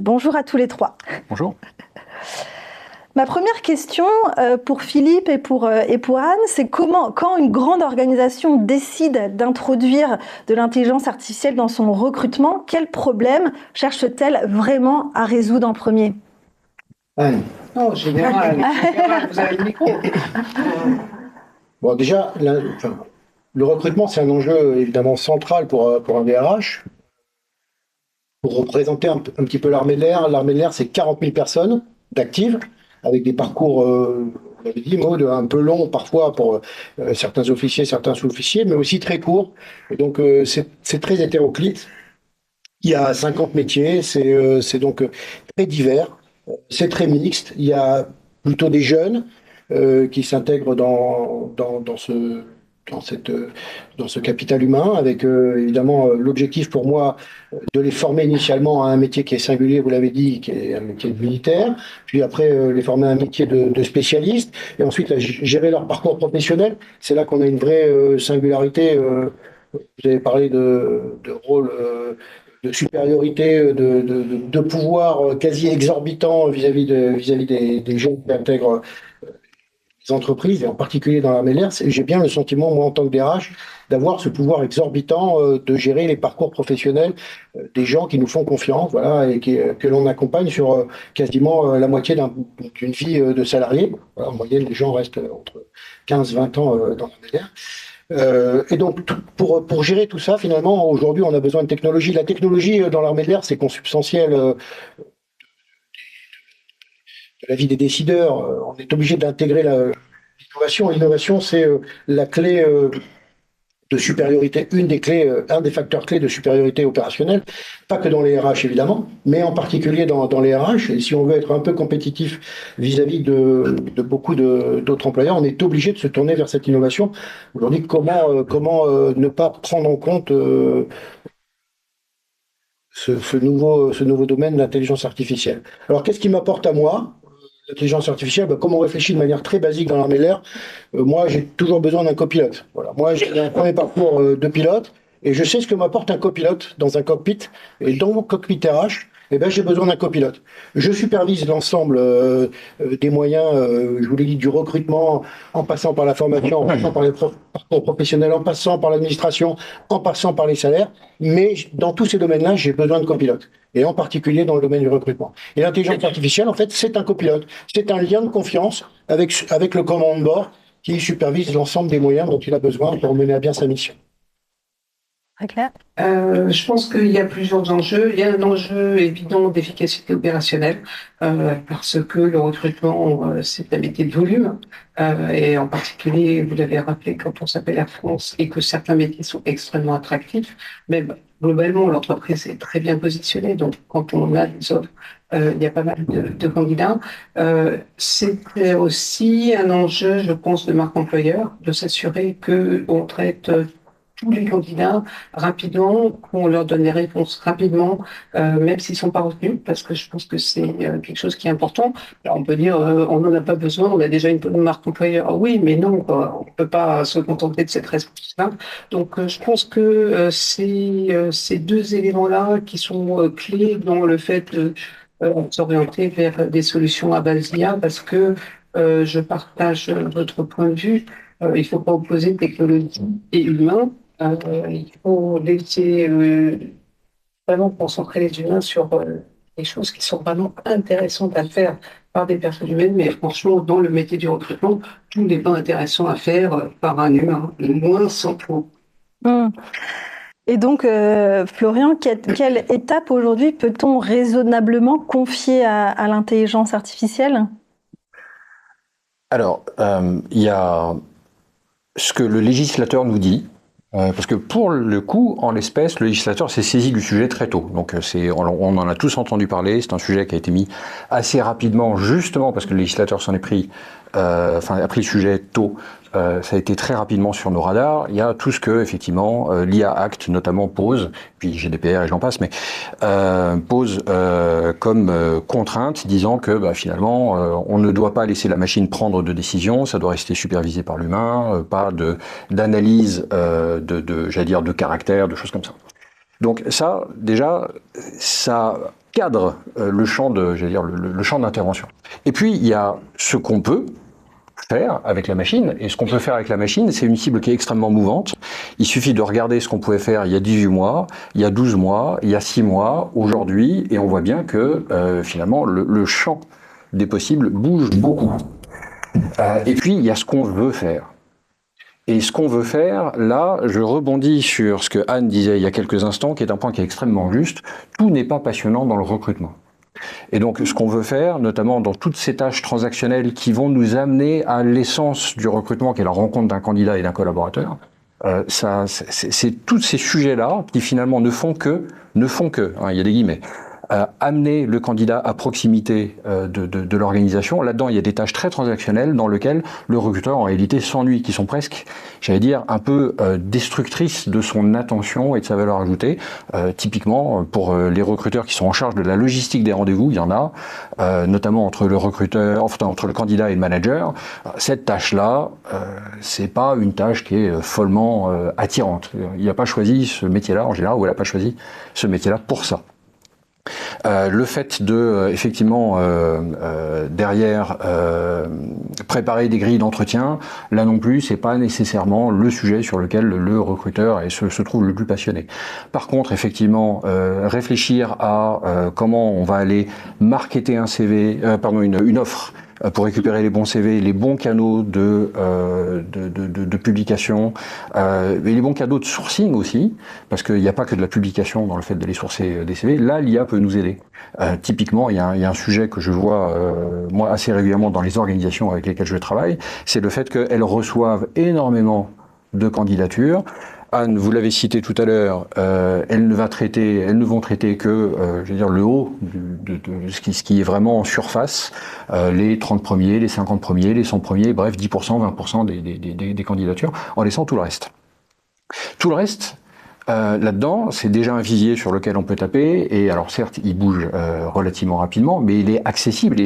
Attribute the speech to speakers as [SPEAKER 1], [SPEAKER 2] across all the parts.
[SPEAKER 1] Bonjour à tous les trois.
[SPEAKER 2] Bonjour.
[SPEAKER 1] Ma première question pour Philippe et pour Anne, c'est quand une grande organisation décide d'introduire de l'intelligence artificielle dans son recrutement, quels problèmes cherche-t-elle vraiment à résoudre en premier?
[SPEAKER 3] Anne.
[SPEAKER 4] Non, général, vous avez le micro.
[SPEAKER 3] Bon, déjà, le recrutement, c'est un enjeu évidemment central pour un DRH. Pour représenter un petit peu l'armée de l'air, c'est 40 000 personnes d'actives, avec des parcours, vous l'avez dit, Maud, un peu longs parfois pour certains officiers, certains sous-officiers, mais aussi très courts. Et donc, c'est très hétéroclite. Il y a 50 métiers, c'est donc très divers, c'est très mixte. Il y a plutôt des jeunes qui s'intègrent dans ce capital humain, avec évidemment l'objectif pour moi de les former initialement à un métier qui est singulier, vous l'avez dit, qui est un métier de militaire, puis après les former à un métier de spécialiste, et ensuite gérer leur parcours professionnel. C'est là qu'on a une vraie singularité. Vous avez parlé de rôle de supériorité, de pouvoir quasi exorbitant vis-à-vis des gens qui intègrent les entreprises, et en particulier dans l'armée de l'air. J'ai bien le sentiment, moi, en tant que DRH, d'avoir ce pouvoir exorbitant de gérer les parcours professionnels des gens qui nous font confiance, voilà, et que l'on accompagne sur quasiment la moitié d'une vie de salarié. Voilà, en moyenne, les gens restent entre 15-20 ans dans l'armée de l'air. Et donc, pour gérer tout ça, finalement, aujourd'hui, on a besoin de technologie. La technologie dans l'armée de l'air, c'est consubstantiel de la vie des décideurs. On est obligé d'intégrer l'innovation. L'innovation, c'est la clé de supériorité, un des facteurs clés de supériorité opérationnelle, pas que dans les RH évidemment, mais en particulier dans les RH. Et si on veut être un peu compétitif vis-à-vis de beaucoup d'autres employeurs, on est obligé de se tourner vers cette innovation. Aujourd'hui, comment ne pas prendre en compte ce nouveau domaine de l'intelligence artificielle? Alors, qu'est-ce qui m'apporte à moi l'intelligence artificielle? Comme on réfléchit de manière très basique dans l'armée de l'air, moi j'ai toujours besoin d'un copilote. Voilà. Moi j'ai un premier parcours de pilote et je sais ce que m'apporte un copilote dans un cockpit. Et dans mon cockpit RH, j'ai besoin d'un copilote. Je supervise l'ensemble des moyens, je vous l'ai dit, du recrutement, en passant par la formation, en passant par les parcours professionnels, en passant par l'administration, en passant par les salaires. Mais dans tous ces domaines-là, j'ai besoin de copilote. Et en particulier dans le domaine du recrutement. Et l'intelligence artificielle, en fait, c'est un copilote. C'est un lien de confiance avec le commandant de bord qui supervise l'ensemble des moyens dont il a besoin pour mener à bien sa mission.
[SPEAKER 1] Très clair.
[SPEAKER 4] Je pense qu'il y a plusieurs enjeux. Il y a un enjeu évident d'efficacité opérationnelle, parce que le recrutement, c'est un métier de volume. Et en particulier, vous l'avez rappelé, quand on s'appelle Air France et que certains métiers sont extrêmement attractifs, même globalement, l'entreprise est très bien positionnée. Donc, quand on a des offres, il y a pas mal de candidats. C'est aussi un enjeu, je pense, de marque employeur, de s'assurer qu'on traite tous les candidats rapidement, qu'on leur donne les réponses rapidement, même s'ils sont pas retenus, parce que je pense que c'est quelque chose qui est important. Alors on peut dire, on n'en a pas besoin, on a déjà une bonne marque employeur. Oui, mais non, on peut pas se contenter de cette réponse-là. Donc je pense que ces deux éléments-là qui sont clés dans le fait de s'orienter vers des solutions à base d'IA, parce que je partage votre point de vue. Il faut pas opposer technologie et humain. Il faut laisser vraiment concentrer les humains sur des choses qui sont vraiment intéressantes à faire par des personnes humaines, mais franchement, dans le métier du recrutement, tout n'est pas intéressant à faire par un humain, moins sans trop.
[SPEAKER 1] Et donc, Florian, quelle étape aujourd'hui peut-on raisonnablement confier à l'intelligence artificielle?
[SPEAKER 2] Alors, il y a ce que le législateur nous dit, parce que pour le coup, en l'espèce, le législateur s'est saisi du sujet très tôt. Donc on en a tous entendu parler, c'est un sujet qui a été mis assez rapidement, justement parce que le législateur s'en est pris, a pris le sujet tôt. Ça a été très rapidement sur nos radars. Il y a tout ce que, effectivement, l'IA Act notamment pose, puis GDPR et j'en passe, mais pose comme contrainte, disant que finalement, on ne doit pas laisser la machine prendre de décision, ça doit rester supervisé par l'humain, pas d'analyse j'allais dire, de caractère, de choses comme ça. Donc ça, déjà, ça cadre le champ le champ d'intervention. Et puis il y a ce qu'on peut faire avec la machine, et ce qu'on peut faire avec la machine, c'est une cible qui est extrêmement mouvante. Il suffit de regarder ce qu'on pouvait faire il y a 18 mois, il y a 12 mois, il y a 6 mois, aujourd'hui, et on voit bien que finalement le champ des possibles bouge beaucoup. Et puis il y a ce qu'on veut faire. Et ce qu'on veut faire, là, je rebondis sur ce que Anne disait il y a quelques instants, qui est un point qui est extrêmement juste. Tout n'est pas passionnant dans le recrutement. Et donc, ce qu'on veut faire, notamment dans toutes ces tâches transactionnelles qui vont nous amener à l'essence du recrutement, qui est la rencontre d'un candidat et d'un collaborateur, c'est tous ces sujets-là qui finalement ne font que, hein, il y a des guillemets, amener le candidat à proximité de l'organisation. Là-dedans, il y a des tâches très transactionnelles dans lesquelles le recruteur, en réalité, s'ennuie, qui sont presque, j'allais dire, un peu destructrices de son attention et de sa valeur ajoutée. Typiquement, pour les recruteurs qui sont en charge de la logistique des rendez-vous, il y en a, notamment entre le candidat et le manager. Cette tâche-là, c'est pas une tâche qui est follement attirante. Il n'a pas choisi ce métier-là, en général, ou elle n'a pas choisi ce métier-là pour ça. Le fait de effectivement derrière préparer des grilles d'entretien, là non plus, c'est pas nécessairement le sujet sur lequel le recruteur se trouve le plus passionné. Par contre, effectivement, réfléchir à comment on va aller marketer un CV, une offre pour récupérer les bons CV, les bons canaux de publication, et les bons canaux de sourcing aussi, parce qu'il n'y a pas que de la publication dans le fait d'aller sourcer des CV. Là, l'IA peut nous aider. Typiquement, il y a un sujet que je vois moi assez régulièrement dans les organisations avec lesquelles je travaille, c'est le fait qu'elles reçoivent énormément de candidatures. Anne, vous l'avez cité tout à l'heure, elles ne vont traiter que, je veux dire, le haut de ce qui est vraiment en surface, les 30 premiers, les 50 premiers, les 100 premiers, bref, 10%, 20% des candidatures, en laissant tout le reste. Tout le reste, là-dedans, c'est déjà un visier sur lequel on peut taper, et alors certes, il bouge relativement rapidement, mais il est accessible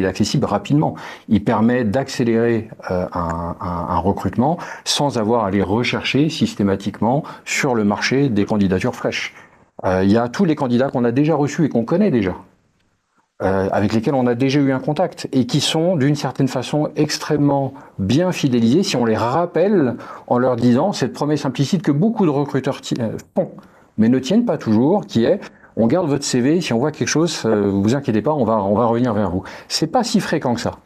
[SPEAKER 2] rapidement. Il permet d'accélérer un recrutement sans avoir à aller rechercher systématiquement sur le marché des candidatures fraîches. Il y a tous les candidats qu'on a déjà reçus et qu'on connaît déjà, avec lesquels on a déjà eu un contact, et qui sont d'une certaine façon extrêmement bien fidélisés si on les rappelle en leur disant cette promesse implicite que beaucoup de recruteurs font, mais ne tiennent pas toujours, qui est on garde votre CV, si on voit quelque chose, vous inquiétez pas, on va revenir vers vous. C'est pas si fréquent que ça,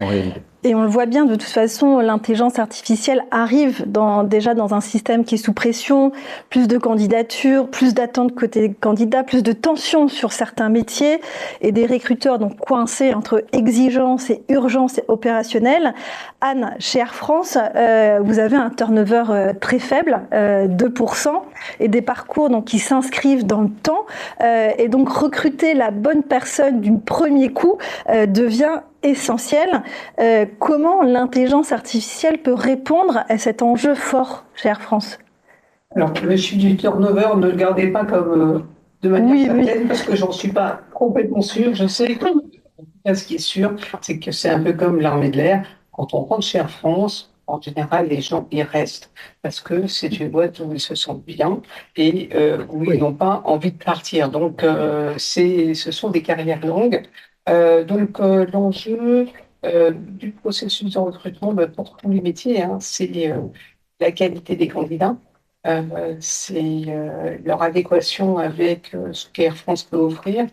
[SPEAKER 2] en réalité.
[SPEAKER 1] Et on le voit bien, de toute façon, l'intelligence artificielle arrive déjà dans un système qui est sous pression, plus de candidatures, plus d'attentes côté candidat, plus de tensions sur certains métiers, et des recruteurs donc coincés entre exigence et urgence opérationnelle. Anne, chez Air France, vous avez un turnover très faible, 2%, et des parcours donc qui s'inscrivent dans le temps, et donc recruter la bonne personne du premier coup devient essentiel. Comment l'intelligence artificielle peut répondre à cet enjeu fort chez Air France?
[SPEAKER 4] Alors, le chiffre du turnover, ne le gardez pas comme de manière certaine, parce que j'en suis pas complètement sûr. Je sais que ce qui est sûr, c'est que c'est un peu comme l'armée de l'air. Quand on rentre chez Air France, en général, les gens y restent parce que c'est une boîte où ils se sentent bien et où ils n'ont pas envie de partir. Donc, ce sont des carrières longues. L'enjeu du processus de recrutement pour tous les métiers, hein, c'est la qualité des candidats, c'est leur adéquation avec ce qu'Air France peut offrir,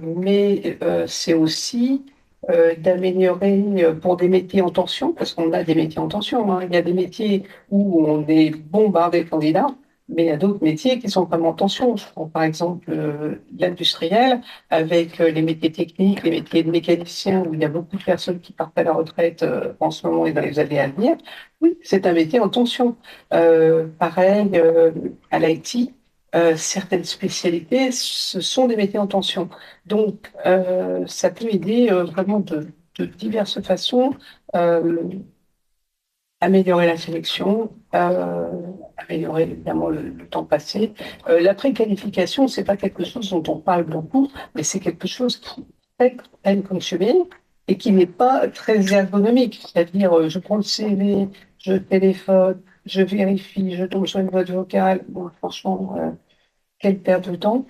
[SPEAKER 4] mais c'est aussi d'améliorer pour des métiers en tension, parce qu'on a des métiers en tension, hein. Il y a des métiers où on est bombardé de candidats, mais il y a d'autres métiers qui sont vraiment en tension. Je prends par exemple l'industriel, avec les métiers techniques, les métiers de mécaniciens, où il y a beaucoup de personnes qui partent à la retraite en ce moment et dans les années à venir. Oui, c'est un métier en tension. Pareil, à l'IT, certaines spécialités, ce sont des métiers en tension. Donc, ça peut aider vraiment de diverses façons. Améliorer la sélection, améliorer évidemment le temps passé. La préqualification, c'est pas quelque chose dont on parle beaucoup, mais c'est quelque chose qui est très time-consuming et qui n'est pas très ergonomique. C'est-à-dire, je prends le CV, je téléphone, je vérifie, je tombe sur une boîte vocale. Bon, franchement, quelle perte de temps.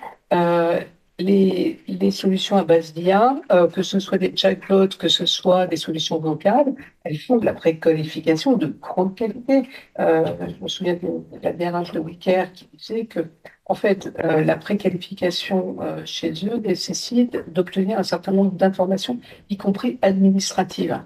[SPEAKER 4] les solutions à base d'IA, que ce soit des chatbots, que ce soit des solutions vocales, elles font de la préqualification de grande qualité. Je me souviens de la DRH de Wicker qui disait que, en fait, la préqualification chez eux nécessite d'obtenir un certain nombre d'informations, y compris administratives.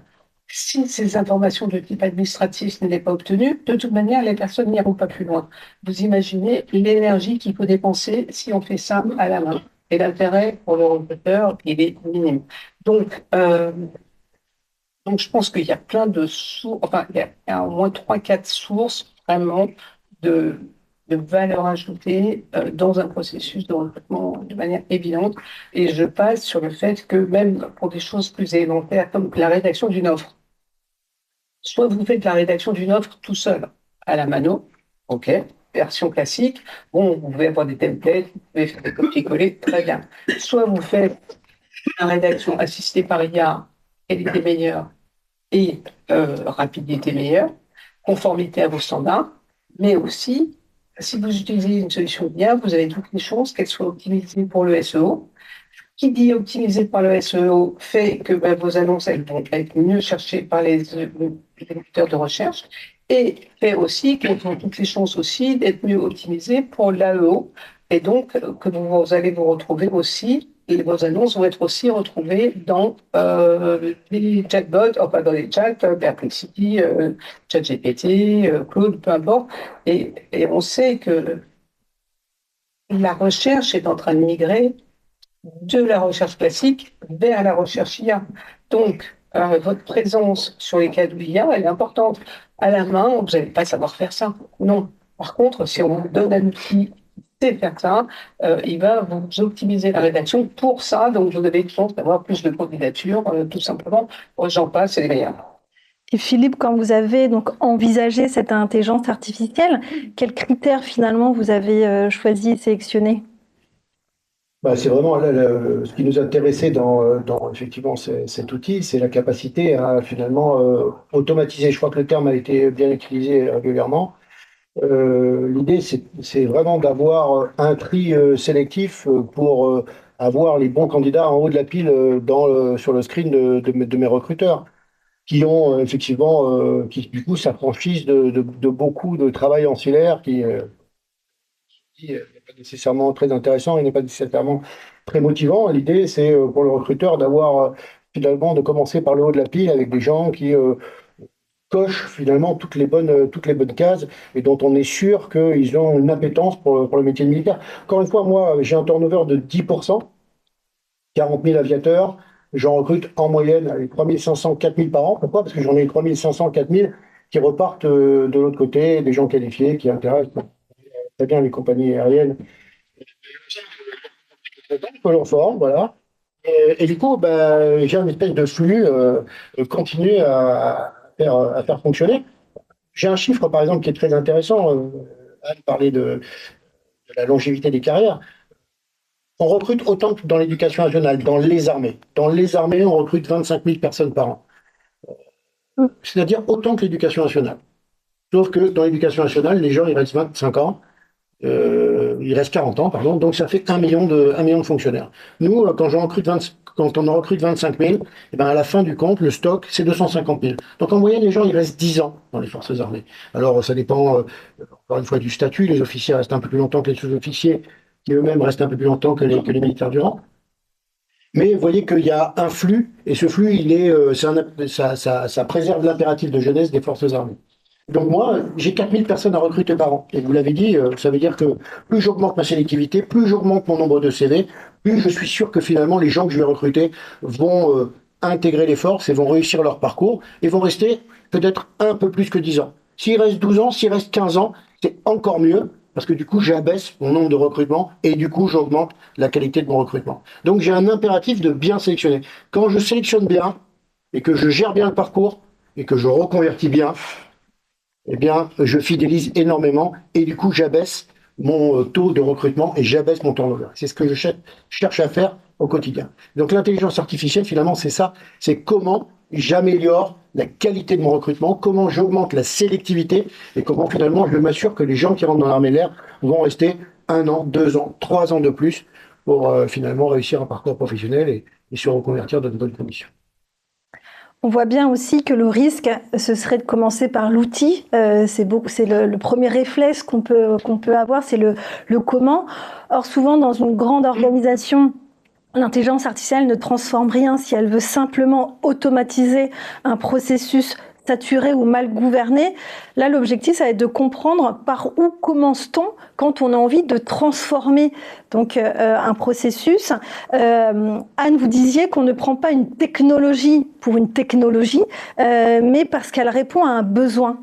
[SPEAKER 4] Si ces informations de type administratif n'étaient pas obtenues, de toute manière, les personnes n'iront pas plus loin. Vous imaginez l'énergie qu'il faut dépenser si on fait ça à la main. Et l'intérêt pour le recruteur, il est minime. Donc, je pense qu'il y a plein de sources, enfin, il y a au moins 3-4 sources vraiment de, de valeur ajoutée dans un processus de recrutement de manière évidente. Et je passe sur le fait que même pour des choses plus élémentaires comme la rédaction d'une offre, soit vous faites la rédaction d'une offre tout seul, à la mano, OK, version classique. Bon, vous pouvez avoir des templates, vous pouvez faire des copier-coller, très bien. Soit vous faites une rédaction assistée par IA, qualité meilleure et rapidité meilleure, conformité à vos standards, mais aussi, si vous utilisez une solution d'IA, vous avez toutes les chances qu'elle soit optimisée pour le SEO. Qui dit optimisé par le SEO fait que vos annonces elles vont être mieux cherchées par les moteurs de recherche et fait aussi qu'elles ont toutes les chances aussi d'être mieux optimisées pour l'AEO et donc que vous allez vous retrouver aussi et vos annonces vont être aussi retrouvées dans les chatbots, enfin dans les chats, Perplexity, ChatGPT, Claude, peu importe. Et on sait que la recherche est en train de migrer de la recherche classique vers la recherche IA. Donc, votre présence sur les cas d'IA, elle est importante. À la main, vous n'allez pas savoir faire ça. Non. Par contre, si on vous donne un outil qui sait faire ça, il va vous optimiser la rédaction pour ça. Donc, vous avez une chance d'avoir plus de candidatures, tout simplement. J'en passe, c'est les meilleurs.
[SPEAKER 1] Et Philippe, quand vous avez donc envisagé cette intelligence artificielle, quels critères finalement vous avez choisi et sélectionnés?
[SPEAKER 3] C'est vraiment ce qui nous intéressait dans effectivement cet outil, c'est la capacité à finalement automatiser. Je crois que le terme a été bien utilisé régulièrement. L'idée, c'est vraiment d'avoir un tri sélectif pour avoir les bons candidats en haut de la pile sur le screen de mes recruteurs, qui ont effectivement, qui du coup s'affranchissent de beaucoup de travail ancillaire qui n'est pas nécessairement très intéressant et n'est pas nécessairement très motivant. L'idée, c'est pour le recruteur d'avoir finalement de commencer par le haut de la pile avec des gens qui cochent finalement toutes les bonnes cases et dont on est sûr qu'ils ont une appétence pour le métier de militaire. Encore une fois, moi, j'ai un turnover de 10%, 40 000 aviateurs. J'en recrute en moyenne 3 500, 4 000 par an. Pourquoi? Parce que j'en ai 3 500, 4 000 qui repartent de l'autre côté, des gens qualifiés qui intéressent très bien les compagnies aériennes. Que l'on forme, voilà. Et du coup, j'ai une espèce de flux continu à faire fonctionner. J'ai un chiffre, par exemple, qui est très intéressant. Anne parlait de la longévité des carrières. On recrute autant que dans l'éducation nationale, dans les armées. Dans les armées, on recrute 25 000 personnes par an. C'est-à-dire autant que l'éducation nationale. Sauf que dans l'éducation nationale, les gens, ils restent 25 ans. Il reste 40 ans, pardon, donc ça fait 1 million de fonctionnaires. Nous, quand on en recrute 25 000, et à la fin du compte, le stock, c'est 250 000. Donc en moyenne, les gens, ils restent 10 ans dans les forces armées. Alors ça dépend, encore une fois, du statut. Les officiers restent un peu plus longtemps que les sous-officiers, qui eux-mêmes restent un peu plus longtemps que les militaires du rang. Mais vous voyez qu'il y a un flux, et ce flux, ça préserve l'impératif de jeunesse des forces armées. Donc moi, j'ai 4000 personnes à recruter par an. Et vous l'avez dit, ça veut dire que plus j'augmente ma sélectivité, plus j'augmente mon nombre de CV, plus je suis sûr que finalement les gens que je vais recruter vont intégrer les forces et vont réussir leur parcours et vont rester peut-être un peu plus que 10 ans. S'il reste 12 ans, s'il reste 15 ans, c'est encore mieux parce que du coup, j'abaisse mon nombre de recrutements et du coup, j'augmente la qualité de mon recrutement. Donc j'ai un impératif de bien sélectionner. Quand je sélectionne bien et que je gère bien le parcours et que je reconvertis bien, eh bien, je fidélise énormément et du coup, j'abaisse mon taux de recrutement et j'abaisse mon turnover. C'est ce que je cherche à faire au quotidien. Donc, l'intelligence artificielle, finalement, c'est ça. C'est comment j'améliore la qualité de mon recrutement, comment j'augmente la sélectivité et comment, finalement, je m'assure que les gens qui rentrent dans l'armée de l'air vont rester 1 an, 2 ans, 3 ans de plus pour finalement réussir un parcours professionnel et se reconvertir dans de bonnes conditions.
[SPEAKER 1] On voit bien aussi que le risque, ce serait de commencer par l'outil. C'est le premier réflexe qu'on peut avoir, c'est le comment. Or, souvent, dans une grande organisation, l'intelligence artificielle ne transforme rien si elle veut simplement automatiser un processus saturé ou mal gouverné. Là, l'objectif, ça va être de comprendre par où commence-t-on quand on a envie de transformer donc un processus. Anne, vous disiez qu'on ne prend pas une technologie pour une technologie, mais parce qu'elle répond à un besoin.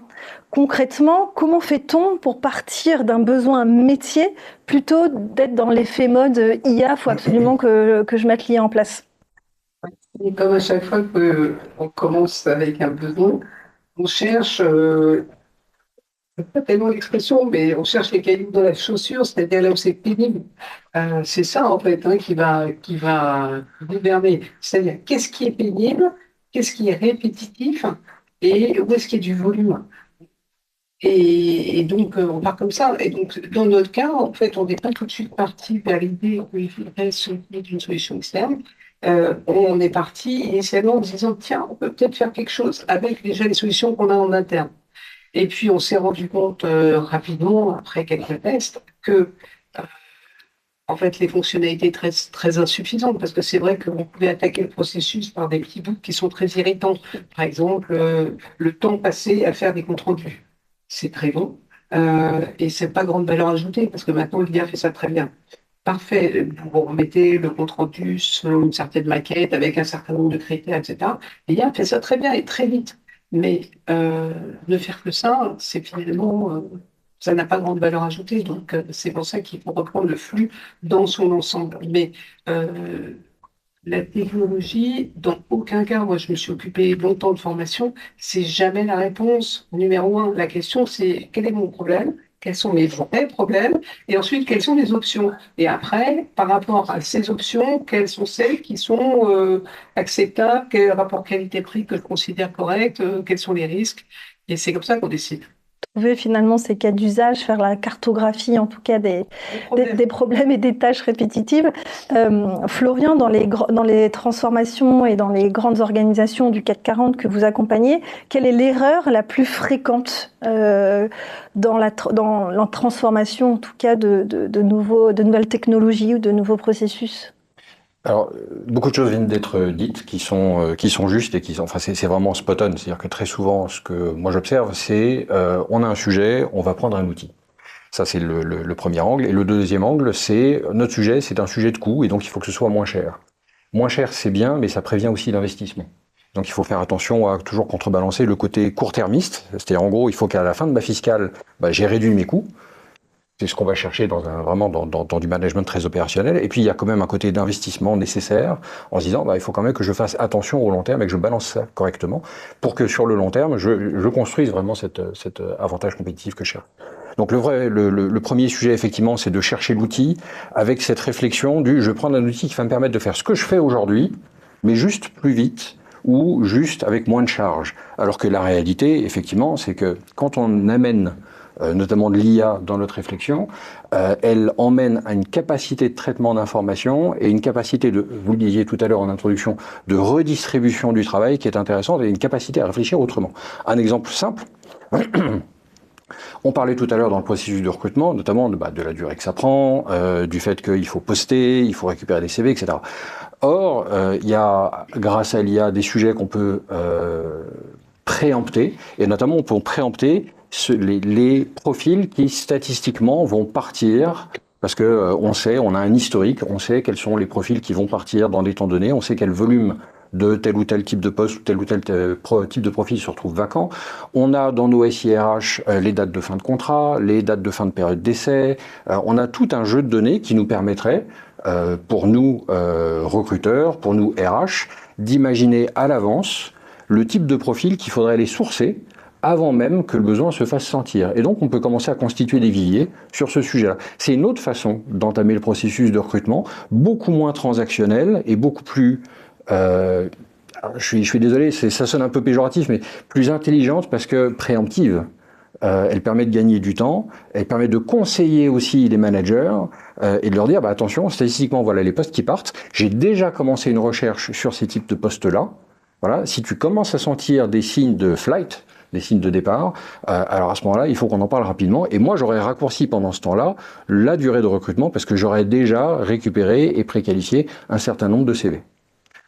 [SPEAKER 1] Concrètement, comment fait-on pour partir d'un besoin métier plutôt d'être dans l'effet mode IA, il faut absolument que je mette l'IA en place?
[SPEAKER 4] Et comme à chaque fois qu'on commence avec un besoin, on cherche, pas tellement l'expression, mais on cherche les cailloux dans la chaussure, c'est-à-dire là où c'est pénible. C'est ça, en fait, qui va gouverner. C'est-à-dire, qu'est-ce qui est pénible, qu'est-ce qui est répétitif, et où est-ce qu'il y a du volume. Et donc, on part comme ça. Et donc, dans notre cas, en fait, on n'est pas tout de suite parti vers l'idée qu'il faudrait se doter d'une solution externe. On est parti initialement en disant, tiens, on peut peut-être faire quelque chose avec déjà les solutions qu'on a en interne. Et puis, on s'est rendu compte rapidement, après quelques tests, que en fait, les fonctionnalités très, très insuffisantes, parce que c'est vrai qu'on pouvait attaquer le processus par des petits bouts qui sont très irritants. Par exemple, le temps passé à faire des comptes rendus. C'est très long et c'est pas grande valeur ajoutée parce que maintenant l'IA fait ça très bien. Parfait, vous remettez le compte rendu sur une certaine maquette avec un certain nombre de critères, etc. L'IA fait ça très bien et très vite. Mais ne faire que ça, c'est finalement ça n'a pas grande valeur ajoutée. Donc c'est pour ça qu'il faut reprendre le flux dans son ensemble. Mais la technologie, dans aucun cas, moi je me suis occupé longtemps de formation, c'est jamais la réponse numéro un. La question c'est quel est mon problème, quels sont mes vrais problèmes, et ensuite quelles sont les options. Et après, par rapport à ces options, quelles sont celles qui sont acceptables, quel rapport qualité-prix que je considère correct, quels sont les risques. Et c'est comme ça qu'on décide.
[SPEAKER 1] Trouver finalement ces cas d'usage, faire la cartographie en tout cas des problèmes et des tâches répétitives. Florian, dans les transformations et dans les grandes organisations du CAC 40 que vous accompagnez, quelle est l'erreur la plus fréquente dans la transformation en tout cas de nouvelles technologies ou de nouveaux processus?
[SPEAKER 2] Alors, beaucoup de choses viennent d'être dites qui sont justes et c'est vraiment spot on. C'est-à-dire que très souvent, ce que moi j'observe, c'est on a un sujet, on va prendre un outil. Ça, c'est le premier angle. Et le deuxième angle, c'est notre sujet, c'est un sujet de coût et donc il faut que ce soit moins cher. Moins cher, c'est bien, mais ça prévient aussi l'investissement. Donc il faut faire attention à toujours contrebalancer le côté court-termiste. C'est-à-dire, en gros, il faut qu'à la fin de ma fiscale, j'ai réduit mes coûts. C'est ce qu'on va chercher vraiment dans du management très opérationnel. Et puis, il y a quand même un côté d'investissement nécessaire en se disant, il faut quand même que je fasse attention au long terme et que je balance ça correctement pour que sur le long terme, je construise vraiment cet avantage compétitif que je cherche. Donc, le premier sujet, effectivement, c'est de chercher l'outil avec cette réflexion je vais prendre un outil qui va me permettre de faire ce que je fais aujourd'hui, mais juste plus vite ou juste avec moins de charge. Alors que la réalité, effectivement, c'est que quand on amène notamment de l'IA dans notre réflexion, elle emmène à une capacité de traitement d'information et une capacité vous le disiez tout à l'heure en introduction, de redistribution du travail qui est intéressante et une capacité à réfléchir autrement. Un exemple simple, on parlait tout à l'heure dans le processus de recrutement, notamment de la durée que ça prend, du fait qu'il faut poster, il faut récupérer des CV, etc. Or, il y a, grâce à l'IA, des sujets qu'on peut préempter, et notamment on peut préempter les profils qui statistiquement vont partir, parce que on a un historique, on sait quels sont les profils qui vont partir dans des temps donnés, on sait quel volume de tel ou tel type de poste ou tel type de profil se retrouve vacant. On a dans nos SIRH les dates de fin de contrat, les dates de fin de période d'essai. On a tout un jeu de données qui nous permettrait, pour nous recruteurs, pour nous RH, d'imaginer à l'avance le type de profil qu'il faudrait aller sourcer avant même que le besoin se fasse sentir. Et donc, on peut commencer à constituer des viviers sur ce sujet-là. C'est une autre façon d'entamer le processus de recrutement, beaucoup moins transactionnel et beaucoup plus... je suis désolé, ça sonne un peu péjoratif, mais plus intelligente parce que préemptive. elle permet de gagner du temps, elle permet de conseiller aussi les managers et de leur dire attention, statistiquement, voilà les postes qui partent. J'ai déjà commencé une recherche sur ces types de postes-là. Voilà, si tu commences à sentir des signes de flight, des signes de départ, alors à ce moment-là, il faut qu'on en parle rapidement. Et moi, j'aurais raccourci pendant ce temps-là la durée de recrutement parce que j'aurais déjà récupéré et préqualifié un certain nombre de CV.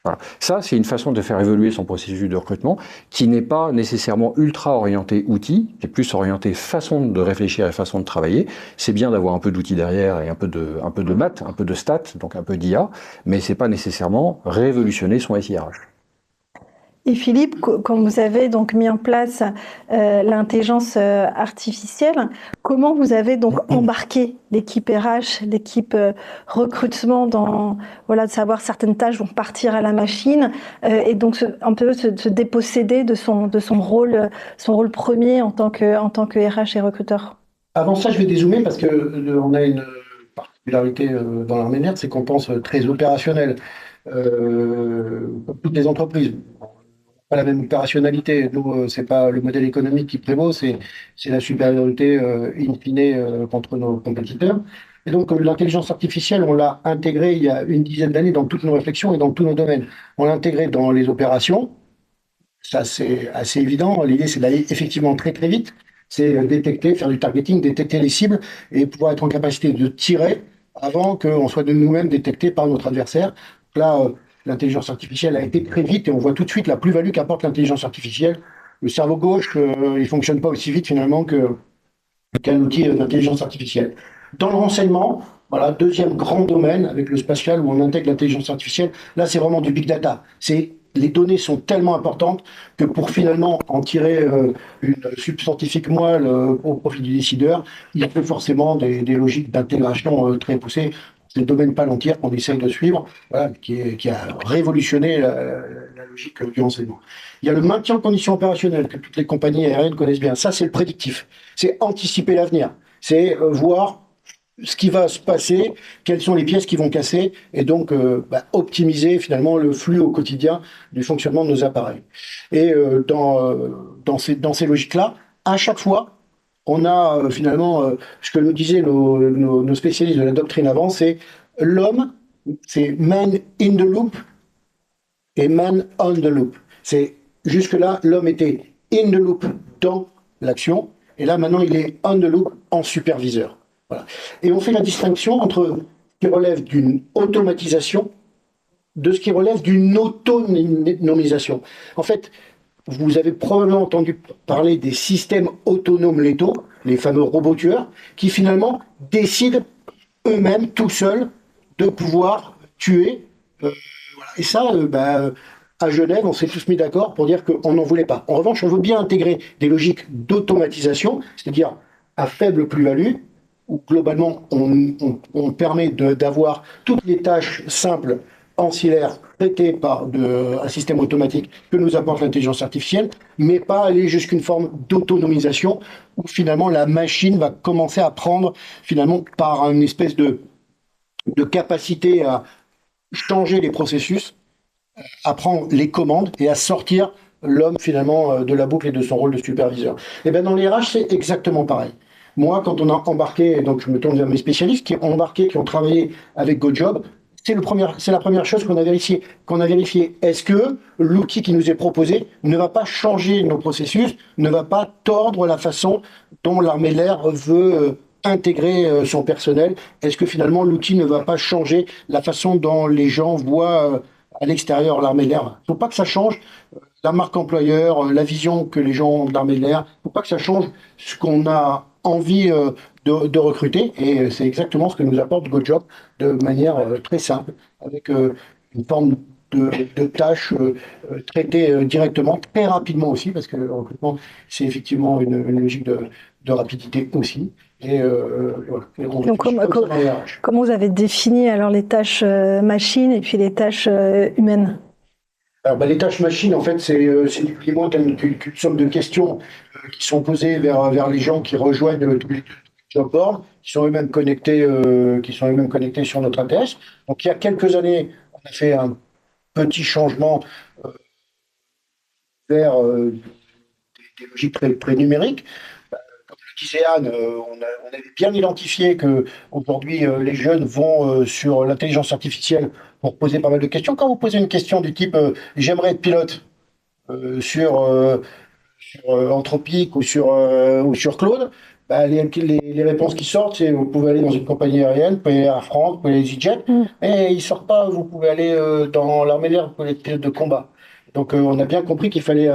[SPEAKER 2] Voilà. Ça, c'est une façon de faire évoluer son processus de recrutement qui n'est pas nécessairement ultra orienté outils, qui est plus orienté façon de réfléchir et façon de travailler. C'est bien d'avoir un peu d'outils derrière et un peu de maths, un peu de stats, donc un peu d'IA, mais c'est pas nécessairement révolutionner son SIRH.
[SPEAKER 1] Et Philippe, quand vous avez donc mis en place l'intelligence artificielle, comment vous avez donc embarqué l'équipe RH, l'équipe recrutement dans de savoir certaines tâches vont partir à la machine et donc un peu se déposséder de son rôle premier en tant que RH et recruteur.
[SPEAKER 3] Avant ça, je vais dézoomer parce que on a une particularité dans l'armée de l'air, c'est qu'on pense très opérationnel. Comme toutes les entreprises, pas la même opérationnalité. Nous, c'est pas le modèle économique qui prévaut, c'est la supériorité in fine contre nos compétiteurs. Et donc, l'intelligence artificielle, on l'a intégrée il y a une dizaine d'années dans toutes nos réflexions et dans tous nos domaines. On l'a intégrée dans les opérations. Ça, c'est assez évident. L'idée, c'est d'aller effectivement très très vite. C'est détecter, faire du targeting, détecter les cibles et pouvoir être en capacité de tirer avant qu'on soit de nous-mêmes détectés par notre adversaire. Là, l'intelligence artificielle a été très vite et on voit tout de suite la plus-value qu'apporte l'intelligence artificielle. Le cerveau gauche, il fonctionne pas aussi vite finalement qu'un outil d'intelligence artificielle. Dans le renseignement, voilà, deuxième grand domaine avec le spatial où on intègre l'intelligence artificielle. Là, c'est vraiment du big data. Les données sont tellement importantes que pour finalement en tirer une substantifique moelle au profit du décideur, il y a forcément des logiques d'intégration très poussées. C'est le domaine Palantir qu'on essaye de suivre, voilà, qui a révolutionné la logique du renseignement. Il y a le maintien en conditions opérationnelles que toutes les compagnies aériennes connaissent bien. Ça, c'est le prédictif. C'est anticiper l'avenir. C'est voir ce qui va se passer, quelles sont les pièces qui vont casser, et donc optimiser finalement le flux au quotidien du fonctionnement de nos appareils. Et dans ces logiques-là, à chaque fois, on a finalement ce que nous disaient nos spécialistes de la doctrine avant, c'est l'homme, c'est man in the loop et man on the loop. C'est jusque-là, l'homme était in the loop dans l'action, et là maintenant il est on the loop en superviseur. Voilà. Et on fait la distinction entre ce qui relève d'une automatisation de ce qui relève d'une autonomisation. En fait, vous avez probablement entendu parler des systèmes autonomes létaux, les fameux robots tueurs, qui finalement décident eux-mêmes, tout seuls, de pouvoir tuer. Voilà. Et ça, à Genève, on s'est tous mis d'accord pour dire qu'on n'en voulait pas. En revanche, on veut bien intégrer des logiques d'automatisation, c'est-à-dire à faible plus-value, où globalement on permet d'avoir toutes les tâches simples, ancillaires, traitées par un système automatique que nous apporte l'intelligence artificielle, mais pas aller jusqu'à une forme d'autonomisation où finalement la machine va commencer à prendre finalement par une espèce de capacité à changer les processus, à prendre les commandes et à sortir l'homme finalement de la boucle et de son rôle de superviseur. Et bien dans les RH, c'est exactement pareil. Moi, quand on a embarqué, donc je me tourne vers mes spécialistes qui ont embarqué, qui ont travaillé avec GoJob, c'est la première chose qu'on a vérifié. Est-ce que l'outil qui nous est proposé ne va pas changer nos processus, ne va pas tordre la façon dont l'armée de l'air veut intégrer son personnel? Est-ce que finalement l'outil ne va pas changer la façon dont les gens voient à l'extérieur l'armée de l'air? Il ne faut pas que ça change la marque employeur, la vision que les gens ont de l'armée de l'air. Il ne faut pas que ça change ce qu'on a envie de recruter, et c'est exactement ce que nous apporte GoJob de manière très simple, avec une forme de tâches traitées directement, très rapidement aussi, parce que le recrutement, c'est effectivement une logique de rapidité aussi. Et voilà.
[SPEAKER 1] Donc, comment vous avez défini alors les tâches machines et puis les tâches humaines?
[SPEAKER 3] Alors, les tâches machines, en fait, c'est ni plus ni moins qu'une somme de questions qui sont posées vers les gens qui rejoignent les job boards, qui sont eux-mêmes connectés sur notre ATS. Donc, il y a quelques années, on a fait un petit changement vers des logiques très numériques, disait Anne, on avait bien identifié que aujourd'hui les jeunes vont sur l'intelligence artificielle pour poser pas mal de questions. Quand vous posez une question du type j'aimerais être pilote sur Anthropic ou sur Claude, bah, les réponses qui sortent, c'est vous pouvez aller dans une compagnie aérienne, vous pouvez aller à Air France, vous pouvez aller à EasyJet, et ils sortent pas, vous pouvez aller dans l'armée de l'air, vous pouvez être pilote de combat. Donc on a bien compris qu'il fallait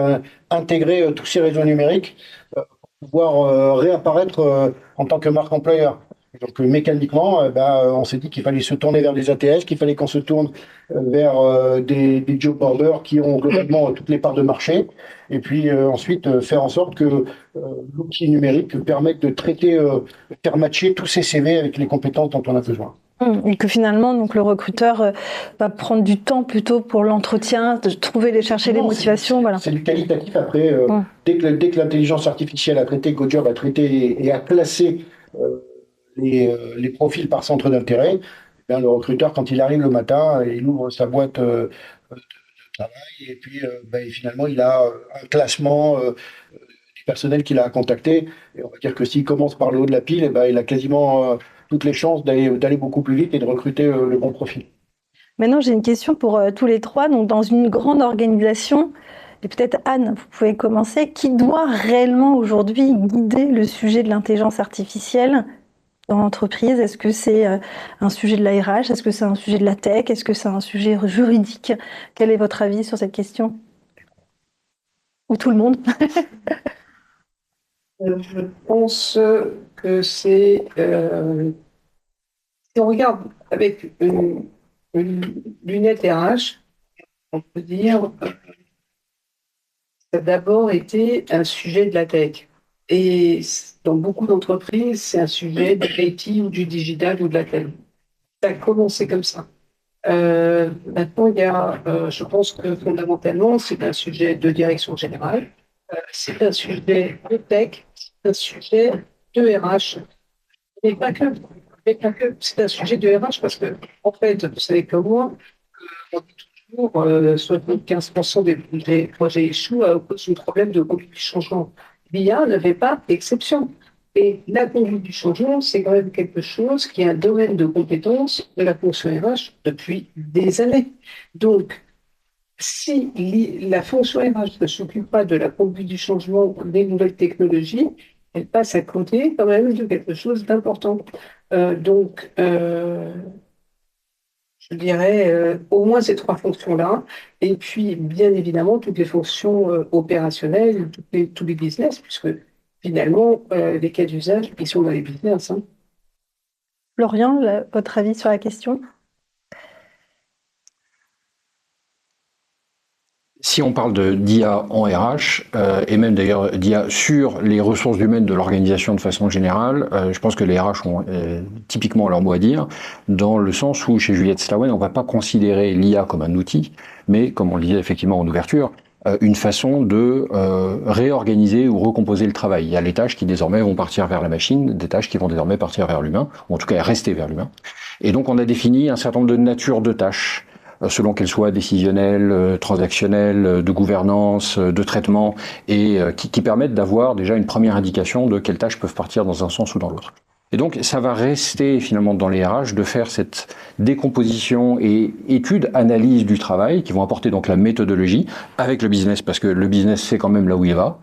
[SPEAKER 3] intégrer tous ces réseaux numériques pour pouvoir réapparaître en tant que marque employeur. Donc mécaniquement, on s'est dit qu'il fallait se tourner vers des ATS, qu'il fallait qu'on se tourne vers des job boarders qui ont globalement toutes les parts de marché, et puis ensuite faire en sorte que l'outil numérique permette de traiter, faire matcher tous ces CV avec les compétences dont on a besoin.
[SPEAKER 1] Et que finalement, donc, le recruteur va prendre du temps plutôt pour l'entretien, de trouver, chercher les motivations. Voilà.
[SPEAKER 3] C'est du qualitatif après. Dès que l'intelligence artificielle a traité, GoJob a traité et a classé les profils par centre d'intérêt, le recruteur, quand il arrive le matin, il ouvre sa boîte de travail et puis finalement, il a un classement du personnel qu'il a à contacter. Et on va dire que s'il commence par le haut de la pile, il a quasiment toutes les chances d'aller beaucoup plus vite et de recruter le bon profil.
[SPEAKER 1] Maintenant, j'ai une question pour tous les trois. Donc, dans une grande organisation, et peut-être Anne, vous pouvez commencer, qui doit réellement aujourd'hui guider le sujet de l'intelligence artificielle dans l'entreprise? Est-ce que c'est un sujet de la RH? Est-ce que c'est un sujet de la tech? Est-ce que c'est un sujet juridique? Quel est votre avis sur cette question? Ou tout le monde?
[SPEAKER 4] Je pense que c'est... si on regarde avec une lunette RH, on peut dire que ça a d'abord été un sujet de la tech. Et dans beaucoup d'entreprises, c'est un sujet de l'IT ou du digital ou de la tech. Ça a commencé comme ça. Maintenant, il y a, je pense que fondamentalement, c'est un sujet de direction générale, c'est un sujet de tech, c'est un sujet de RH. Mais pas que. C'est un sujet de RH parce que, en fait, vous savez comme moi, on dit toujours 75% des projets échouent à cause du problème de conduite du changement. L'IA ne fait pas exception. Et la conduite du changement, c'est quand même quelque chose qui est un domaine de compétence de la fonction RH depuis des années. Donc, si la fonction RH ne s'occupe pas de la conduite du changement des nouvelles technologies, elle passe à côté quand même de quelque chose d'important. Je dirais au moins ces trois fonctions-là, et puis bien évidemment toutes les fonctions opérationnelles, tous les business, puisque finalement les cas d'usage, ils sont dans les business.
[SPEAKER 1] Florian, votre avis sur la question?
[SPEAKER 2] Si on parle d'IA en RH, et même d'ailleurs d'IA sur les ressources humaines de l'organisation de façon générale, je pense que les RH ont typiquement leur mot à dire, dans le sens où chez Juliette Stawen, on ne va pas considérer l'IA comme un outil, mais comme on le disait effectivement en ouverture, une façon de réorganiser ou recomposer le travail. Il y a les tâches qui désormais vont partir vers la machine, des tâches qui vont désormais partir vers l'humain, ou en tout cas rester vers l'humain. Et donc on a défini un certain nombre de natures de tâches, selon qu'elles soient décisionnelles, transactionnelles, de gouvernance, de traitement, et qui permettent d'avoir déjà une première indication de quelles tâches peuvent partir dans un sens ou dans l'autre. Et donc, ça va rester finalement dans les RH de faire cette décomposition et étude, analyse du travail, qui vont apporter donc la méthodologie avec le business, parce que le business sait quand même là où il va,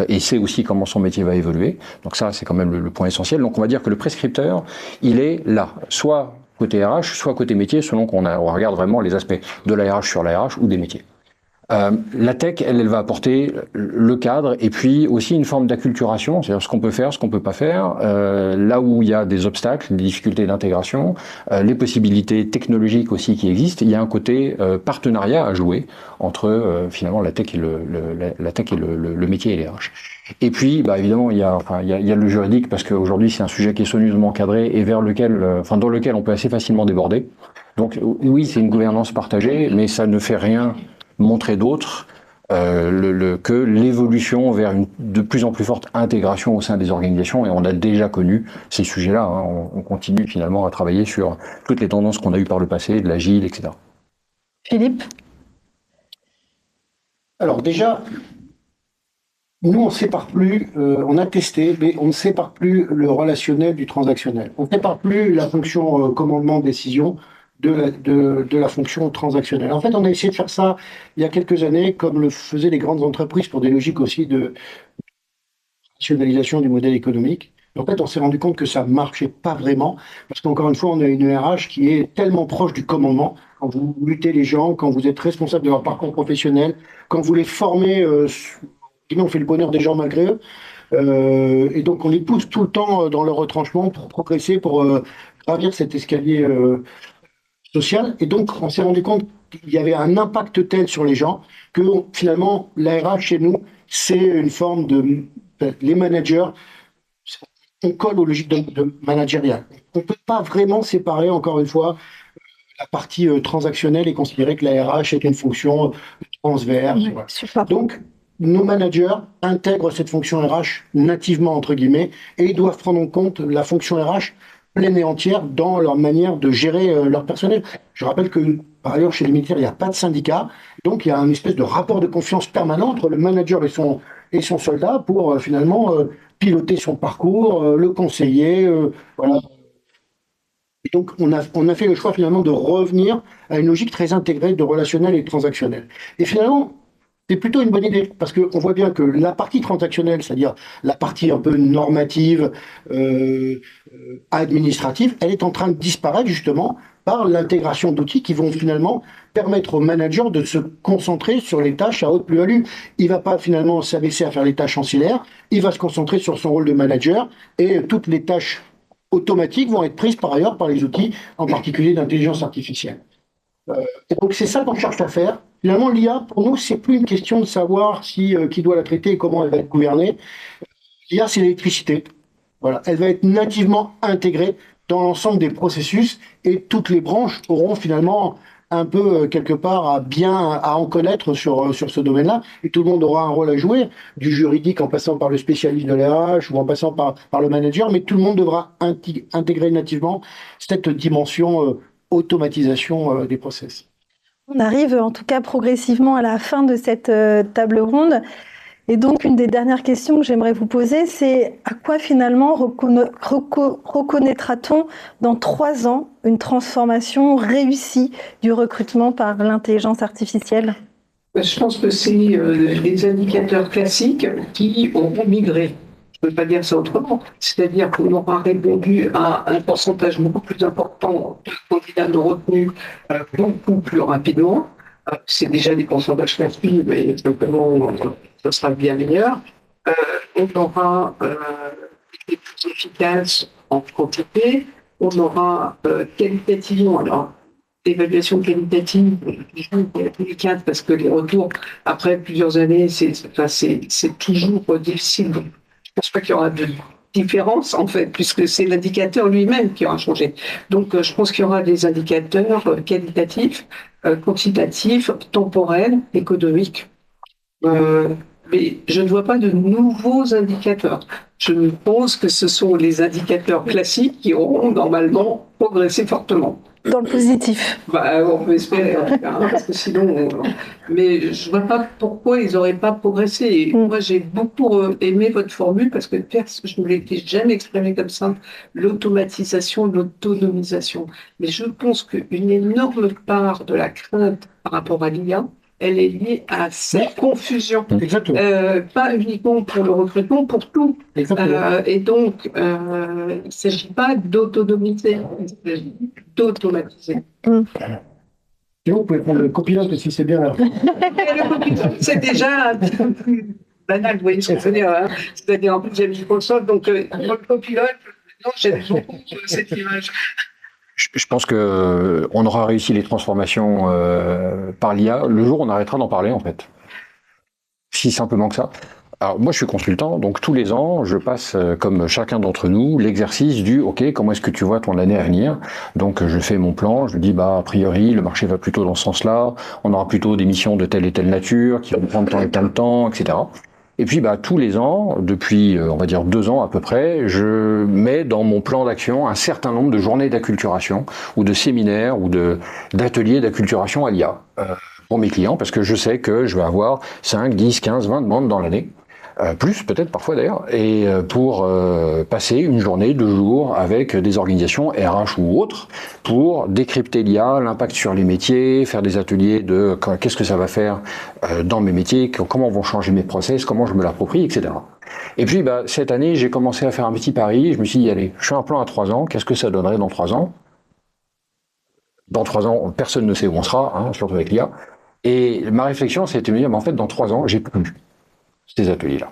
[SPEAKER 2] et sait aussi comment son métier va évoluer. Donc ça, c'est quand même le point essentiel. Donc on va dire que le prescripteur, il est là, soit côté RH, soit côté métier, selon qu'on regarde vraiment les aspects de la RH sur la RH ou des métiers. La tech, elle va apporter le cadre et puis aussi une forme d'acculturation, c'est-à-dire ce qu'on peut faire, ce qu'on peut pas faire, là où il y a des obstacles, des difficultés d'intégration, les possibilités technologiques aussi qui existent. Il y a un côté partenariat à jouer entre finalement la tech et le métier et les RH. Et puis, évidemment, il y a le juridique parce qu'aujourd'hui c'est un sujet qui est soigneusement cadré et dans lequel on peut assez facilement déborder. Donc oui, c'est une gouvernance partagée, mais ça ne fait rien montrer d'autres que l'évolution vers une de plus en plus forte intégration au sein des organisations, et on a déjà connu ces sujets-là. On continue finalement à travailler sur toutes les tendances qu'on a eues par le passé, de l'agile, etc.
[SPEAKER 1] Philippe?
[SPEAKER 3] Alors déjà, Nous, on ne sépare plus, on a testé, mais on ne sépare plus le relationnel du transactionnel. On ne sépare plus la fonction commandement-décision de la fonction transactionnelle. En fait, on a essayé de faire ça il y a quelques années, comme le faisaient les grandes entreprises pour des logiques aussi de rationalisation du modèle économique. En fait, on s'est rendu compte que ça marchait pas vraiment, parce qu'encore une fois, on a une RH qui est tellement proche du commandement. Quand vous luttez les gens, quand vous êtes responsable de leur parcours professionnel, quand vous les formez, on fait le bonheur des gens malgré eux. Et donc, on les pousse tout le temps dans leur retranchement pour progresser, pour gravir cet escalier social. Et donc, on s'est rendu compte qu'il y avait un impact tel sur les gens que finalement, la RH chez nous, c'est une forme de... Les managers, on colle aux logiques de managériales. On ne peut pas vraiment séparer, encore une fois, la partie transactionnelle et considérer que la RH est une fonction transverse.
[SPEAKER 1] Oui,
[SPEAKER 3] Voilà.
[SPEAKER 1] super.
[SPEAKER 3] Donc, nos managers intègrent cette fonction RH nativement, entre guillemets, et ils doivent prendre en compte la fonction RH pleine et entière dans leur manière de gérer leur personnel. Je rappelle que, par ailleurs, chez les militaires, il n'y a pas de syndicat, donc il y a une espèce de rapport de confiance permanent entre le manager et son soldat pour finalement piloter son parcours, le conseiller, voilà. Et donc, on a fait le choix finalement de revenir à une logique très intégrée de relationnel et transactionnel. Et finalement, c'est plutôt une bonne idée, parce qu'on voit bien que la partie transactionnelle, c'est-à-dire la partie un peu normative, administrative, elle est en train de disparaître justement par l'intégration d'outils qui vont finalement permettre au manager de se concentrer sur les tâches à haute plus-value. Il ne va pas finalement s'abaisser à faire les tâches ancillaires, il va se concentrer sur son rôle de manager et toutes les tâches automatiques vont être prises par ailleurs par les outils, en particulier d'intelligence artificielle. Et donc c'est ça qu'on cherche à faire. Finalement, l'IA, pour nous, c'est plus une question de savoir qui doit la traiter et comment elle va être gouvernée. L'IA, c'est l'électricité. Voilà, elle va être nativement intégrée dans l'ensemble des processus et toutes les branches auront finalement un peu quelque part à en connaître sur ce domaine-là, et tout le monde aura un rôle à jouer, du juridique en passant par le spécialiste de l'RH ou en passant par le manager, mais tout le monde devra intégrer nativement cette dimension automatisation des process.
[SPEAKER 1] On arrive en tout cas progressivement à la fin de cette table ronde. Et donc, une des dernières questions que j'aimerais vous poser, c'est à quoi finalement reconnaîtra-t-on dans 3 ans une transformation réussie du recrutement par l'intelligence artificielle ?
[SPEAKER 4] Je pense que c'est les indicateurs classiques qui auront migré. Je ne peux pas dire ça autrement. C'est-à-dire qu'on aura répondu à un pourcentage beaucoup plus important de candidats non retenus beaucoup plus rapidement. C'est déjà des pourcentages classiques, mais simplement, ça sera bien meilleur. On aura été plus efficace en quantité. On aura qualitativement, alors l'évaluation qualitative est délicate parce que les retours après plusieurs années, c'est toujours difficile. Je pense pas qu'il y aura de différence en fait, puisque c'est l'indicateur lui-même qui aura changé. Donc je pense qu'il y aura des indicateurs qualitatifs, quantitatifs, temporels, économiques. Mais je ne vois pas de nouveaux indicateurs. Je pense que ce sont les indicateurs classiques qui auront normalement progressé fortement.
[SPEAKER 1] Dans le positif.
[SPEAKER 4] On peut espérer, en tout cas, parce que sinon... Mais je ne vois pas pourquoi ils n'auraient pas progressé. Et moi, j'ai beaucoup aimé votre formule, parce que je ne l'étais jamais exprimée comme ça, l'automatisation, l'autonomisation. Mais je pense qu'une énorme part de la crainte par rapport à l'IA, elle est liée à cette confusion.
[SPEAKER 3] Exactement.
[SPEAKER 4] Pas uniquement pour le recrutement, pour tout. Et donc, il ne s'agit pas d'autonomiser, il s'agit d'automatiser.
[SPEAKER 3] Et vous pouvez prendre le copilote si c'est bien là.
[SPEAKER 4] Le copilote, c'est déjà un petit peu plus banal, vous voyez ce que je veux dire. Hein. C'est-à-dire, en plus, j'ai Microsoft, donc le copilote, non, j'aime beaucoup cette image.
[SPEAKER 2] Je pense qu'on aura réussi les transformations par l'IA le jour où on arrêtera d'en parler, en fait. Si simplement que ça. Alors, moi, je suis consultant, donc tous les ans, je passe, comme chacun d'entre nous, l'exercice du « OK, comment est-ce que tu vois ton année à venir ?» Donc, je fais mon plan, je dis « a priori, le marché va plutôt dans ce sens-là, on aura plutôt des missions de telle et telle nature, qui vont prendre tant et tel temps, etc. » Et puis, tous les ans, depuis, on va dire 2 ans à peu près, je mets dans mon plan d'action un certain nombre de journées d'acculturation, ou de séminaires, ou d'ateliers d'acculturation à l'IA, pour mes clients, parce que je sais que je vais avoir 5, 10, 15, 20 demandes dans l'année. plus peut-être parfois d'ailleurs, et pour passer une journée, 2 jours avec des organisations RH ou autres pour décrypter l'IA, l'impact sur les métiers, faire des ateliers de qu'est-ce que ça va faire dans mes métiers, comment vont changer mes process, comment je me l'approprie, etc. Et puis cette année, j'ai commencé à faire un petit pari, je me suis dit, allez, je fais un plan à 3 ans, qu'est-ce que ça donnerait dans 3 ans? Dans 3 ans, personne ne sait où on sera, hein, surtout avec l'IA. Et ma réflexion, c'était de me dire, en fait, dans 3 ans, j'ai plus ces ateliers-là.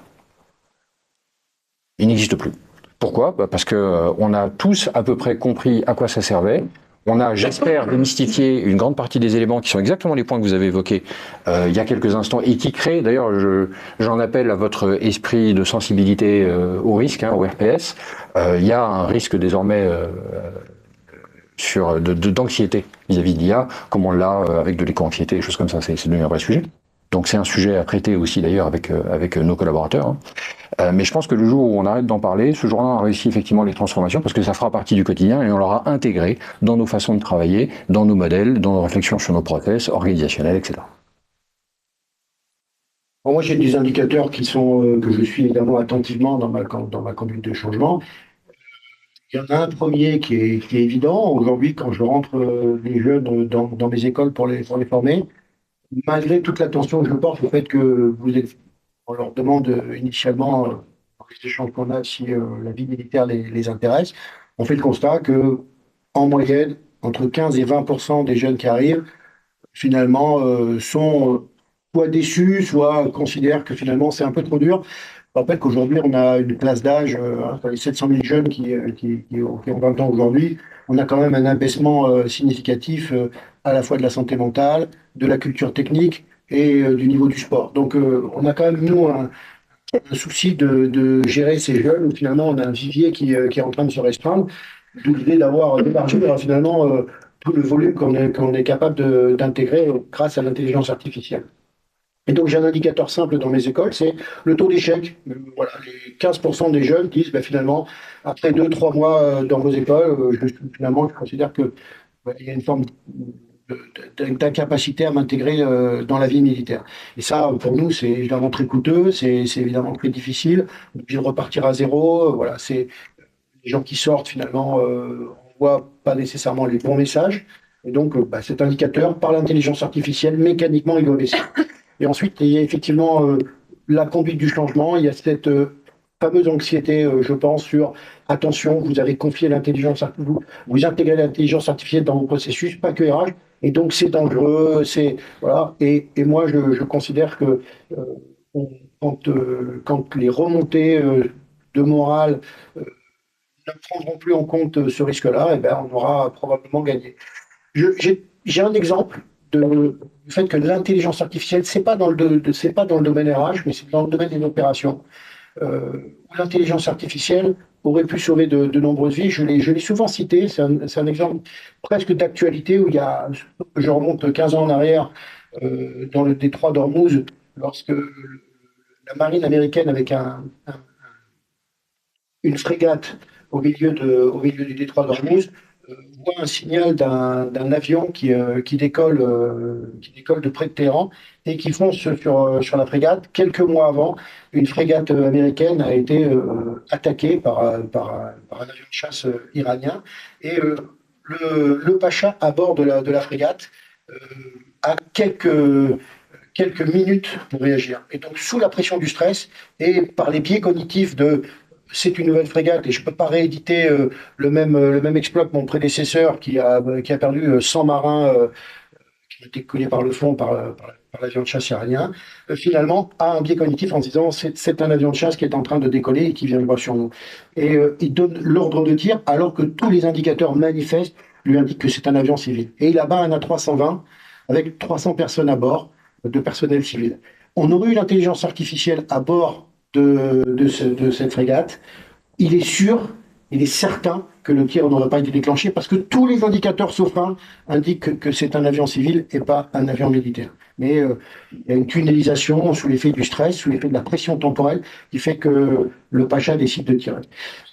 [SPEAKER 2] Ils n'existent plus. Pourquoi? Parce que on a tous à peu près compris à quoi ça servait. On a, j'espère, démystifié une grande partie des éléments qui sont exactement les points que vous avez évoqués il y a quelques instants et qui créent, d'ailleurs, j'en appelle à votre esprit de sensibilité au risque, au RPS. Il y a un risque désormais d'anxiété vis-à-vis de l'IA, comme on l'a avec de l'éco-anxiété, des choses comme ça, c'est devenu un vrai sujet. Donc c'est un sujet à traiter aussi d'ailleurs avec nos collaborateurs. Mais je pense que le jour où on arrête d'en parler, ce jour-là on a réussi effectivement les transformations parce que ça fera partie du quotidien et on l'aura intégré dans nos façons de travailler, dans nos modèles, dans nos réflexions sur nos process organisationnels, etc.
[SPEAKER 3] Bon, moi j'ai des indicateurs qui sont que je suis évidemment attentivement dans ma conduite de changement. Il y en a un premier qui est évident. Aujourd'hui, quand je rentre les jeunes dans mes écoles pour les former, malgré toute l'attention que je porte au fait que on leur demande initialement, dans les échanges qu'on a, si la vie militaire les intéresse, on fait le constat que, en moyenne, entre 15 et 20% des jeunes qui arrivent, finalement, sont soit déçus, soit considèrent que finalement c'est un peu trop dur. Je rappelle qu'aujourd'hui, on a une classe d'âge, les 700 000 jeunes qui ont 20 ans aujourd'hui, on a quand même un abaissement significatif à la fois de la santé mentale, de la culture technique et du niveau du sport. Donc, on a quand même, nous, un souci de gérer ces jeunes, où finalement, on a un vivier qui est en train de se restreindre, d'où l'idée d'avoir élargi finalement tout le volume qu'on est capable d'intégrer grâce à l'intelligence artificielle. Et donc, j'ai un indicateur simple dans mes écoles, c'est le taux d'échec. Voilà, les 15% des jeunes disent, finalement, après 2-3 mois dans vos écoles, finalement, je considère qu'il y a une forme d'incapacité à m'intégrer dans la vie militaire. Et ça, pour nous, c'est évidemment très coûteux, c'est évidemment très difficile. On peut repartir à zéro. Voilà, c'est les gens qui sortent, finalement, on voit pas nécessairement les bons messages. Et donc, cet indicateur, par l'intelligence artificielle, mécaniquement, il doit baisser. Et ensuite, il y a effectivement la conduite du changement. Il y a cette fameuse anxiété, je pense, sur attention, vous avez confié l'intelligence artificielle, vous intégrez l'intelligence artificielle dans vos processus, pas que RH, et donc c'est dangereux, voilà. Et moi, je considère que quand les remontées de morale ne prendront plus en compte ce risque-là, on aura probablement gagné. J'ai un exemple du fait que l'intelligence artificielle, c'est pas dans le domaine RH, mais c'est dans le domaine des opérations. Où l'intelligence artificielle aurait pu sauver de nombreuses vies. Je l'ai souvent cité, c'est un exemple presque d'actualité où je remonte 15 ans en arrière, dans le détroit d'Ormuz, lorsque la marine américaine avec une frégate au milieu du détroit d'Ormuz voit un signal d'un avion qui décolle de près de Téhéran et qui fonce sur la frégate. Quelques mois avant, une frégate américaine a été attaquée par un avion de chasse iranien et le pacha à bord de la frégate a quelques minutes pour réagir. Et donc, sous la pression du stress et par les biais cognitifs c'est une nouvelle frégate et je ne peux pas rééditer le même exploit que mon prédécesseur qui a perdu 100 marins qui ont été collés par le fond par l'avion de chasse iranien, finalement a un biais cognitif en se disant c'est un avion de chasse qui est en train de décoller et qui vient de voir sur nous. Et il donne l'ordre de tir alors que tous les indicateurs manifestes lui indiquent que c'est un avion civil. Et il abat un A320 avec 300 personnes à bord de personnel civil. On aurait eu l'intelligence artificielle à bord de cette frégate, il est certain que le tir n'aurait pas été déclenché parce que tous les indicateurs sauf un indiquent que c'est un avion civil et pas un avion militaire. Mais il y a une tunnelisation sous l'effet du stress, sous l'effet de la pression temporelle qui fait que le pacha décide de tirer.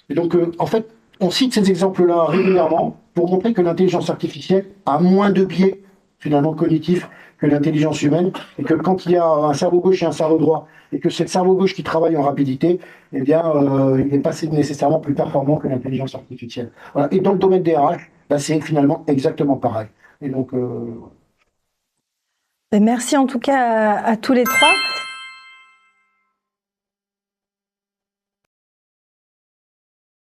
[SPEAKER 3] Et donc, en fait, on cite ces exemples-là régulièrement pour montrer que l'intelligence artificielle a moins de biais finalement cognitifs que l'intelligence humaine, et que quand il y a un cerveau gauche et un cerveau droit, et que c'est le cerveau gauche qui travaille en rapidité, eh bien, il n'est pas nécessairement plus performant que l'intelligence artificielle. Voilà. Et dans le domaine des RH, bah, c'est finalement exactement pareil. Et donc,
[SPEAKER 1] Merci en tout cas à tous les trois.